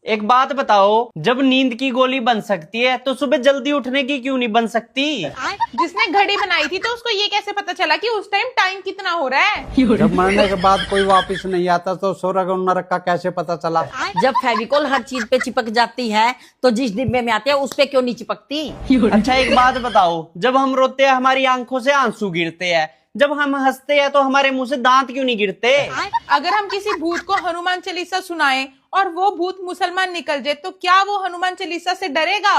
एक बात बताओ, जब नींद की गोली बन सकती है तो सुबह जल्दी उठने की क्यों नहीं बन सकती? जिसने घड़ी बनाई थी तो उसको ये कैसे पता चला कि उस टाइम कितना हो रहा है? जब मरने के बाद कोई वापस नहीं आता तो स्वर्ग और नरक का कैसे पता चला? जब फेविकोल हर चीज पे चिपक जाती है तो जिस डिब्बे में आते हैं उस पे क्यों नहीं चिपकती? अच्छा एक बात बताओ, जब हम रोते हैं हमारी आंखों से आंसू गिरते हैं, जब हम हंसते हैं तो हमारे मुंह से दांत क्यों नहीं गिरते? अगर हम किसी भूत को हनुमान चालीसा सुनाएं और वो भूत मुसलमान निकल जाए तो क्या वो हनुमान चालीसा से डरेगा?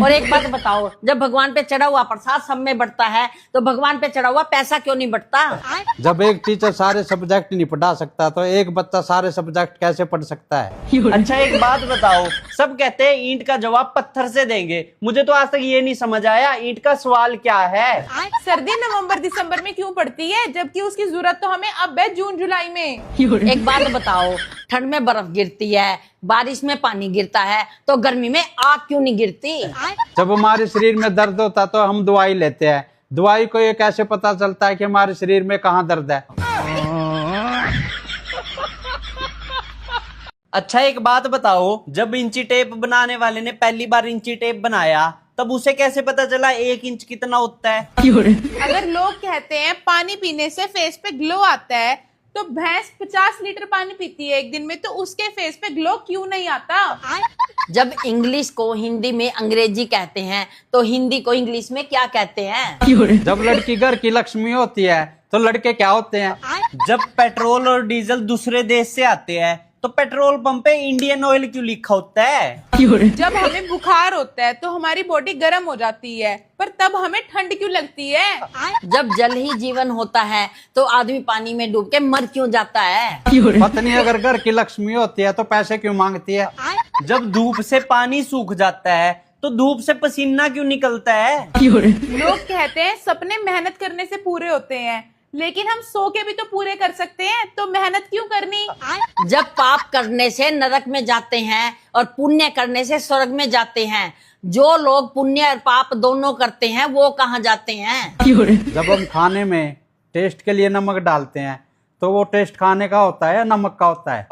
और एक बात बताओ, जब भगवान पे चढ़ा हुआ प्रसाद सब में बढ़ता है तो भगवान पे चढ़ा हुआ पैसा क्यों नहीं बढ़ता? जब एक टीचर सारे सब्जेक्ट नहीं पढ़ा सकता तो एक बच्चा सारे सब्जेक्ट कैसे पढ़ सकता है? अच्छा एक बात बताओ, सब कहते हैं ईंट का जवाब पत्थर से देंगे, मुझे तो आज तक ये नहीं समझ आया ईंट का सवाल क्या है? सर्दी नवंबर दिसंबर में क्यों पड़ती है जबकि उसकी जरूरत तो हमें अब है जून जुलाई में? एक बात बताओ, ठंड में बर्फ गिरती है, बारिश में पानी गिरता है, तो गर्मी में आग क्यों नहीं गिरती? जब हमारे शरीर में दर्द होता तो हम दवाई लेते हैं, दवाई को ये कैसे पता चलता है कि हमारे शरीर में कहाँ दर्द है? अच्छा एक बात बताओ, जब इंची टेप बनाने वाले ने पहली बार इंची टेप बनाया तब उसे कैसे पता चला 1 इंच कितना होता है? अगर लोग कहते हैं पानी पीने से फेस पे ग्लो आता है तो भैंस 50 लीटर पानी पीती है एक दिन में, तो उसके फेस पे ग्लो क्यों नहीं आता? जब इंग्लिश को हिंदी में अंग्रेजी कहते हैं तो हिंदी को इंग्लिश में क्या कहते हैं? जब लड़की घर की लक्ष्मी होती है तो लड़के क्या होते हैं? जब पेट्रोल और डीजल दूसरे देश से आते हैं तो पेट्रोल पंप पे इंडियन ऑयल क्यों लिखा होता है? जब हमें बुखार होता है तो हमारी बॉडी गर्म हो जाती है पर तब हमें ठंड क्यों लगती है? जब जल ही जीवन होता है तो आदमी पानी में डूब के मर क्यों जाता है? पत्नी अगर घर की लक्ष्मी होती है तो पैसे क्यों मांगती है? जब धूप से पानी सूख जाता है तो धूप से पसीना क्यों निकलता है? लोग कहते हैं सपने मेहनत करने से पूरे होते हैं, लेकिन हम सो के भी तो पूरे कर सकते हैं, तो मेहनत क्यों करनी? जब पाप करने से नरक में जाते हैं और पुण्य करने से स्वर्ग में जाते हैं, जो लोग पुण्य और पाप दोनों करते हैं वो कहाँ जाते हैं? जब हम खाने में टेस्ट के लिए नमक डालते हैं तो वो टेस्ट खाने का होता है या नमक का होता है?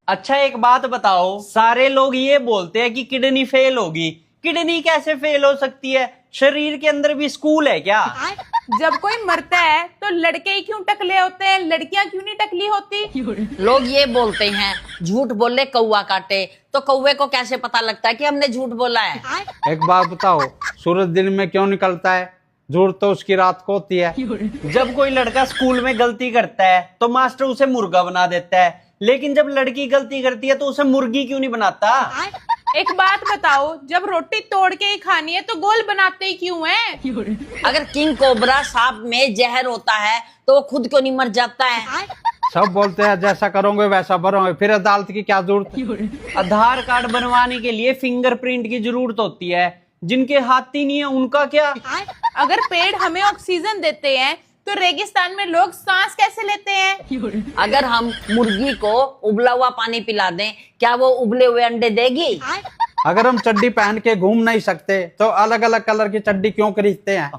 अच्छा एक बात बताओ, सारे लोग ये बोलते हैं कि किडनी फेल होगी, किडनी कैसे फेल हो सकती है? शरीर के अंदर भी स्कूल है क्या? जब कोई मरता है तो लड़के ही क्यों टकले होते हैं, लड़कियां क्यों नहीं टकली होती? लोग ये बोलते हैं झूठ बोले कौवा काटे, तो कौवे को कैसे पता लगता है कि हमने झूठ बोला है? एक बात बताओ, सूरज दिन में क्यों निकलता है? झूठ तो उसकी रात को होती है। जब कोई लड़का स्कूल में गलती करता है तो मास्टर उसे मुर्गा बना देता है, लेकिन जब लड़की गलती करती है तो उसे मुर्गी क्यों नहीं बनाता? एक बात बताओ, जब रोटी तोड़ के ही खानी है तो गोल बनाते ही क्यों हैं? अगर किंग कोबरा सांप में जहर होता है तो वो खुद क्यों नहीं मर जाता है? सब बोलते हैं जैसा करोगे वैसा भरोगे, फिर अदालत की क्या जरूरत? आधार कार्ड बनवाने के लिए फिंगरप्रिंट की जरूरत होती है, जिनके हाथ ही नहीं है उनका क्या? अगर पेड़ हमें ऑक्सीजन देते हैं तो रेगिस्तान में लोग सांस कैसे लेते हैं? अगर हम मुर्गी को उबला हुआ पानी पिला दें, क्या वो उबले हुए अंडे देगी? अगर हम चड्डी पहन के घूम नहीं सकते तो अलग अलग कलर की चड्डी क्यों खरीदते हैं?